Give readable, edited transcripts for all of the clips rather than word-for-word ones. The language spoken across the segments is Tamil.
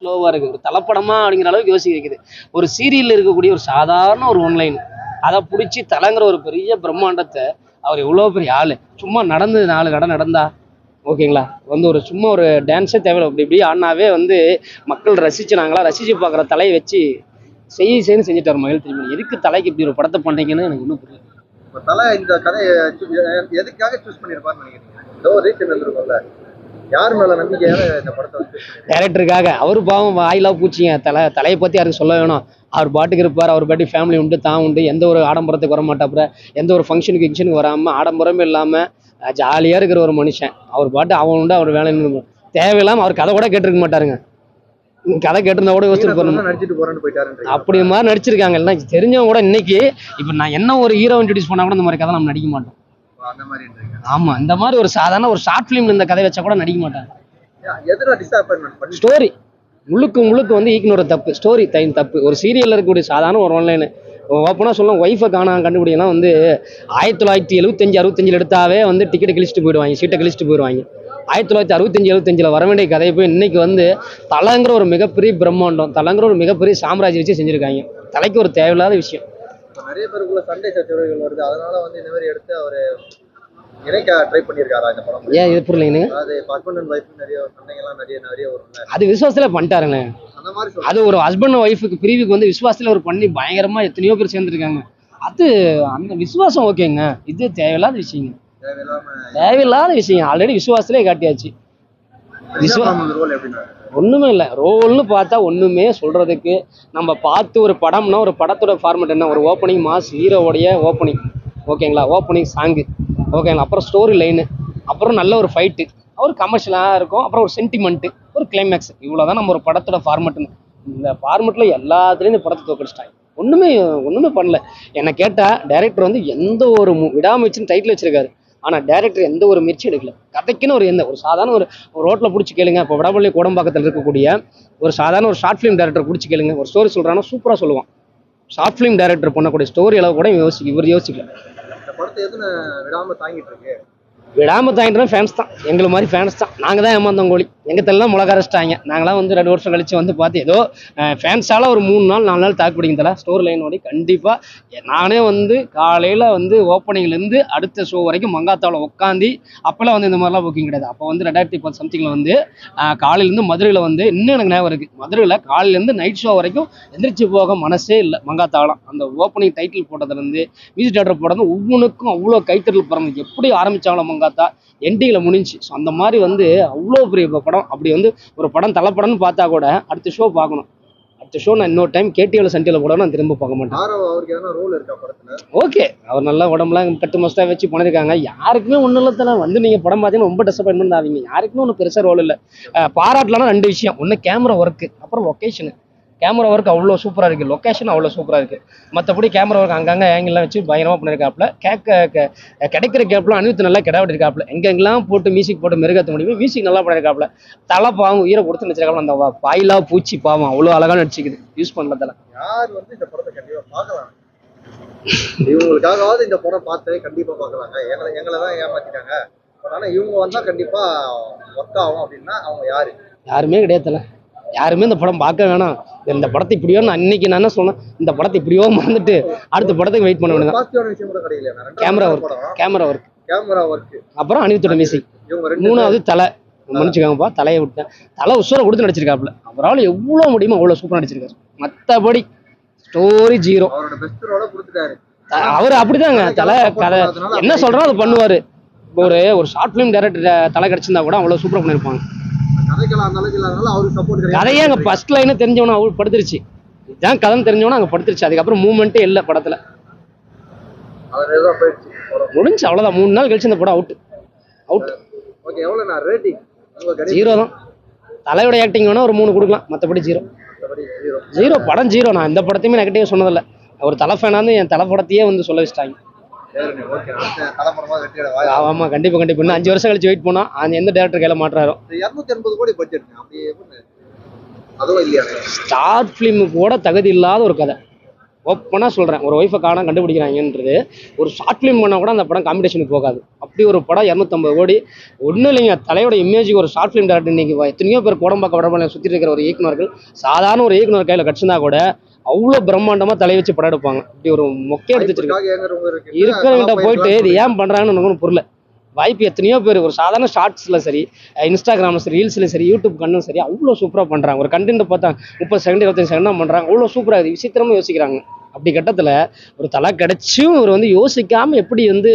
ஸ்லோவாக இருக்குது. ஒரு தலைப்படமா அப்படிங்கிற அளவுக்கு யோசிக்க வைக்குது. ஒரு சீரியலில் இருக்கக்கூடிய ஒரு சாதாரண ஒரு ஒன்லைன் அதை பிடிச்சி தலைங்கிற ஒரு பெரிய பிரம்மாண்டத்தை அவர் எவ்வளோ பெரிய ஆள். சும்மா நடந்து 4 கடை நடந்தா ஓகேங்களா, வந்து ஒரு சும்மா ஒரு டான்ஸே தேவையில்லை. இப்படி ஆனாவே வந்து மக்கள் ரசிச்சுனாங்களா, ரசிச்சு பார்க்குற தலையை வச்சு செய்யு செஞ்சுட்டார் மகிழ் திருமணி. எதுக்கு தலைக்கு இப்படி ஒரு படத்தை பண்ணீங்கன்னு எனக்கு இன்னும் புரியல. தலை இந்த கதையை எதுக்காக சூஸ் பண்ணியிருப்பாருன்னு நினைக்கிறீங்க? ஏதோ ஒரு ரீசன் இருந்திருக்கும்ல, யார் மேல நம்பிக்கையாக இந்த படத்தை டேரக்டருக்காக. அவரு பாவம் வாயிலா பூச்சிங்க. தலையை பத்தி யாருக்கு சொல்ல வேணும். அவர் பாட்டுக்கு இருப்பார். அவர் பாட்டி ஃபேமிலி உண்டு, தான் உண்டு. எந்த ஒரு ஆடம்பரத்துக்கு வர மாட்டாப்புற, எந்த ஒரு ஃபங்க்ஷனுக்கு வராம ஆடம்பரமே இல்லாம ஜாலியா இருக்கிற ஒரு மனுஷன். அவர் பாட்டு அவன் உண்டு, அவர் வேலை தேவையில்லாம அவர் கதை கூட கேட்டிருக்க மாட்டாருங்க. கதை கேட்டிருந்தா கூட நடிச்சிட்டு போறேன்னு போயிட்டாரு. அப்படி மாதிரி நடிச்சிருக்காங்க. எல்லாம் தெரிஞ்சவங்க கூட இன்னைக்கு இப்ப நான் என்ன ஒரு ஹீரோ இன்ட்ரடியூஸ் பண்ணா கூட இந்த மாதிரி கதை நம்ம நடிக்க மாட்டோம். ஆமா, இந்த மாதிரி ஒரு சாதாரண ஒரு ஷார்ட் பிலிம் இந்த கதை வச்சா கூட நடிக்க மாட்டாங்க. ஸ்டோரி முழுக்க வந்து ஈக்குனோட தப்பு, ஸ்டோரி தப்பு. ஒரு சீரியல்ல இருக்கக்கூடிய சாதாரண ஒரு ஒன்லைனு ஓப்பனா சொல்லலாம். ஒய்ஃபை காணாம கண்டுபிடிக்கலாம் வந்து 1975 65 எடுத்தாவே வந்து டிக்கெட் கிழிச்சிட்டு போயிடுவாங்க, சீட்டை கிழிச்சிட்டு போயிடுவாங்க. 1965 75 வர வேண்டிய கதையை போய் இன்னைக்கு வந்து தலைங்கிற ஒரு மிகப்பெரிய பிரம்மாண்டம், தலைங்கிற ஒரு மிகப்பெரிய சாம்ராஜ்யம் வச்சு செஞ்சிருக்காங்க. தலைக்கு ஒரு தேவையில்லாத விஷயம். நிறைய பேருக்குள்ள சண்டை சச்சரவுகள் வருது, அதனால வந்து இந்த மாதிரி எடுத்து அவரு இணைக்க ட்ரை பண்ணியிருக்காரா இந்த படம்? ஏன் இது புரியலைங்க? ஹஸ்பண்ட் அண்ட் ஒய்ஃப் நிறைய சண்டைகள்லாம் நிறைய வரும். அது விசுவாசத்துல பண்ணிட்டாருங்க. அது ஒரு ஹஸ்பண்ட் ஒய்ஃபுக்கு பிரிவுக்கு வந்து விசுவாசத்துல ஒரு பண்ணி பயங்கரமா எத்தனையோ பேர் சேர்ந்துருக்காங்க. அது அந்த விசுவாசம் ஓகேங்க. இது தேவையில்லாத விஷயங்க, தேவையில்லாத விஷயம். ஆல்ரெடி விசுவாசத்திலே காட்டியாச்சு. ஒண்ணுமே இல்லை. ரோல்னு பார்த்தா ஒண்ணுமே சொல்றதுக்கு நம்ம பார்த்து ஒரு படம்னா ஒரு படத்தோட ஃபார்மேட் என்ன, ஒரு ஓப்பனிங் மாஸ் ஹீரோவோடைய ஓப்பனிங் ஓகேங்களா, ஓப்பனிங் சாங்கு ஓகேங்களா, அப்புறம் ஸ்டோரி லைனு, அப்புறம் நல்ல ஒரு ஃபைட்டு, ஒரு கமர்ஷியலாக இருக்கும், அப்புறம் ஒரு சென்டிமெண்ட்டு, ஒரு கிளைமேக்ஸ். இவ்வளோதான் நம்ம ஒரு படத்தோட ஃபார்மெட்டுன்னு. இந்த ஃபார்மெட்டில் எல்லாத்துலேயும் இந்த படத்தை தோக்கடிச்சிட்டாங்க. ஒன்றுமே பண்ணல. என்னை கேட்டால் டைரக்டர் வந்து எந்த ஒரு விடாமுயற்சின்னு டைட்டில் வச்சிருக்காரு. ஆனால் டைரக்டர் எந்த ஒரு முயற்சி எடுக்கல. கதைக்குன்னு ஒரு சாதாரண ஒரு ரோட்டில் பிடிச்சி கேளுங்க. இப்போ வடபள்ளி கோடம்பாக்கத்தில் இருக்கக்கூடிய ஒரு சாதாரண ஒரு ஷார்ட் ஃபிலிம் டைரக்டர் பிடிச்சி கேளுங்க. ஒரு ஸ்டோரி சொல்கிறான்னா சூப்பராக சொல்லுவான். ஷார்ட் ஃபிலிம் டைரக்டர் பண்ணக்கூடிய ஸ்டோரி அளவு கூட இவர் யோசிக்கல. படத்தை எதுன்னு விடாம தாங்கிட்டு இருக்கு. விடாம தாங்கிட்டு ஃபேன்ஸ் தான், எங்களை மாதிரி ஃபேன்ஸ் தான். நாங்கள் தான் ஏமாந்தோம் கோழி. எங்கள் தெல்லாம் மிளகா அரைச்சிட்டாங்க. நாங்களாம் வந்து 2 வருஷம் கழிச்சு வந்து பார்த்து ஏதோ ஃபேன்ஸால் ஒரு 3 நாள் 4 நாள் தாக்கு பிடிக்கும் தலை ஸ்டோரி லைனோடி. கண்டிப்பாக நானே வந்து காலையில் வந்து ஓப்பனிங்லேருந்து அடுத்த ஷோ வரைக்கும் மங்காத்தாவில் உட்காந்து அப்போல்லாம் வந்து இந்த மாதிரிலாம் புக்கிங் கிடையாது. அப்போ வந்து 2010 சம்திங்கில் வந்து காலையிலேருந்து மதுரையில் வந்து இன்னும் எனக்கு ஞாபகம் இருக்குது. மதுரையில் காலையிலேருந்து நைட் ஷோ வரைக்கும் எந்திரிச்சு போக மனசே இல்லை. மங்காத்தாவலாம் அந்த ஓப்பனிங் டைட்டில் போட்டதுலேருந்து மியூசிக் டேரக்டர் போட்டது ஒவ்வொன்றுக்கும் அவ்வளோ கைத்தட்டல் பிறந்து எப்படி ஆரம்பித்தாலும் மங்காத்தா எண்டிங்கில் முடிஞ்சு. ஸோ அந்த மாதிரி வந்து அவ்வளோ பெரிய படம். அப்படி வந்து ஒரு படம் தலைப்படம்னு பார்த்தா கூட அடுத்த ஷோ பார்க்கணும். அடுத்த ஷோ நான் இன்னொரு டைம் கேடிஎல் சன்டியில் போட நான் திரும்ப பார்க்க மாட்டேன். ஓகே, அவர் நல்லா உடம்புலாம் கட்டு மஸ்தாக வச்சு பண்ணியிருக்காங்க. யாருக்குமே ஒன்றும் இல்லை தானே. வந்து நீங்கள் படம் பார்த்தீங்கன்னா ரொம்ப டிசப்பாயின்மெண்ட் ஆவீங்க. யாருக்குமே ஒன்றும் பெருசாக ரோல் இல்லை. பாராட்டலாம்னா 2 விஷயம். ஒன்று கேமரா ஒர்க்கு, அப்புறம் லொக்கேஷனு. கேமரா ஒர்க் அவ்வளோ சூப்பராக இருக்குது, லொக்கேஷன் அவ்வளோ சூப்பராக இருக்குது. மற்றபடி கேமரா ஒர்க் அங்கங்கே ஆங்கிள்லாம் வச்சு பயங்கரமாக பண்ணியிருக்காப்புல. கிடைக்கிற கேப்லாம் அனிருத் நல்லா கிடாவிட்டிருக்காப்புல. எங்கெங்கெல்லாம் போட்டு மியூசிக் போட்டு மெருகத்த முடியுமோ மியூசிக் நல்லா பண்ணியிருக்காப்புல. தலை பாவம் உயிரை கொடுத்து நடிச்சிருக்காப்புல. அந்த பாயிலா பூச்சி பாவம் அவ்வளோ அழகாக நடிச்சிக்குது. யூஸ் பண்ணல தலை. யார் வந்து இந்த படத்தை கண்டிப்பாக பார்க்கலாம், இவங்களுக்காகவாவது இந்த படம் பார்த்தே கண்டிப்பாக பார்க்கலாங்க. எங்களை தான் ஏமாத்திட்டாங்க, ஆனால் இவங்க வந்தால் கண்டிப்பாக ஒர்க் ஆகும் அப்படின்னா அவங்க யாரு? யாருமே கிடையாது தலை. யாருமே இந்த படம் பார்க்க வேணாம். இந்த படத்தை இப்படியோ நான் இன்னைக்கு நான் என்ன சொன்னேன், இந்த படத்தை இப்படியோ மறந்துட்டு அடுத்த படத்துக்கு வெயிட் பண்ண வேண்டியதான். கேமரா ஒர்க் அப்புறம் அனிருத்தோட மியூசிக். 3வது தலை. மன்னிச்சுக்காங்கப்பா, தலையை விட்டேன். தலை உசுரை கொடுத்து நடிச்சிருக்காப்புல. அவரால் எவ்வளோ முடியுமோ அவ்வளோ சூப்பராக நடிச்சிருக்காரு. மற்றபடி ஸ்டோரி ஜீரோ. அவர் அப்படிதாங்க. தலை கதை என்ன சொல்றோம் அதை பண்ணுவாரு. ஒரு ஷார்ட் ஃபிலிம் டைரக்டர் தலை கிடைச்சிருந்தா கூட அவ்வளோ சூப்பராக பண்ணியிருப்பாங்க. கதையே அங்கே ஃபர்ஸ்ட் லைனே தெரிஞ்சவனா அவள் படுத்துருச்சு. இதுதான் கதை தெரிஞ்சவனா அங்கே படுத்துருச்சு. அதுக்கப்புறம் மூவ்மெண்ட்டே இல்லை படத்தில். முடிஞ்சு அவ்வளோதான். 3 நாள் கழிச்சு இந்த படம் அவுட். 0 தான். தலையோட ஆக்டிங் வேணா ஒரு 3 கொடுக்கலாம், மற்றபடி 0. படம் 0. நான் இந்த படத்தையுமே நெகட்டிவ் சொன்னதில்லை. ஒரு தலை ஃபேனாந்து என் தலை படத்தையே வந்து சொல்ல வச்சுட்டாங்க. ஆமா, கண்டிப்பா. இன்னும் 5 வருஷம் கழிச்சு வெயிட் பண்ணா எந்த டைரக்டர் கையில மாட்டுறாரோ. 280 கோடி பட்ஜெட் அதுவும் இல்லையா? ஸ்டார்ட் பிலிம் கூட தகுதி இல்லாத ஒரு கதை. ஓப்பனாக சொல்கிறேன், ஒரு ஒய்ஃபை காணாம கண்டுபிடிக்கிறாங்கன்றது ஒரு ஷார்ட் ஃபிலிம் பண்ணால் கூட அந்த படம் காம்படிஷனுக்கு போகாது. அப்படி ஒரு படம் 250 கோடி. ஒன்றும் இல்லைங்க, தலையோட இமேஜுக்கு ஒரு ஷார்ட் ஃபிலிம் டேரக்டர் இன்னைக்கு எத்தனையோ பேர் கோடம்பாக்க வடபாளையம் சுற்றிட்டு இருக்கிற ஒரு இயக்குனர்கள் சாதாரண ஒரு இயக்குனர் கையில் கிடச்சிருந்தா கூட அவ்வளோ பிரம்மாண்டமாக தலையை வச்சு படம் எடுப்பாங்க. இப்படி ஒரு மொக்கை எடுத்து வச்சிருக்காங்க. வாய்ப்புக்காக ஏங்குறவங்க இருக்குல்ல, இருக்கிறவங்கிட்ட அதெல்லாம் போயிட்டு இது போயிருக்கலாம்னு ஏன் பண்ணுறாங்கன்னு எனக்கு ஒன்றும் புரியல. வாய்ப்பு எத்தனையோ பேர் ஒரு சாதாரண ஷார்ட்ஸில் சரி, இன்ஸ்டாகிராமில் சரி, ரீல்ஸில் சரி, யூடியூப் கண்ணும் சரி அவ்வளோ சூப்பராக பண்ணுறாங்க. ஒரு கண்டென்ட் பார்த்தா 30 செகண்ட் 25 செகண்ட் தான் பண்ணுறாங்க. அவ்வளோ சூப்பராக இருக்குது, விசித்திரமாக யோசிக்கிறாங்க. அப்படி கட்டத்தில் ஒரு தலை கிடச்சும் ஒரு வந்து யோசிக்காமல் எப்படி வந்து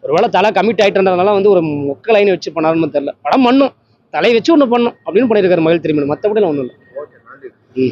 ஒரு வேளை தலை கமிட் ஆகிட்டுன்றதுனால வந்து ஒரு மொக்க லைனை வச்சு பண்ணாருன்னு தெரியல. படம் பண்ணும், தலை வச்சு ஒன்று பண்ணும் அப்படின்னு பண்ணியிருக்காரு மகிழ் திருமணம். மற்றபடி ஒன்றும் இல்லை. ஓகே, நன்றி.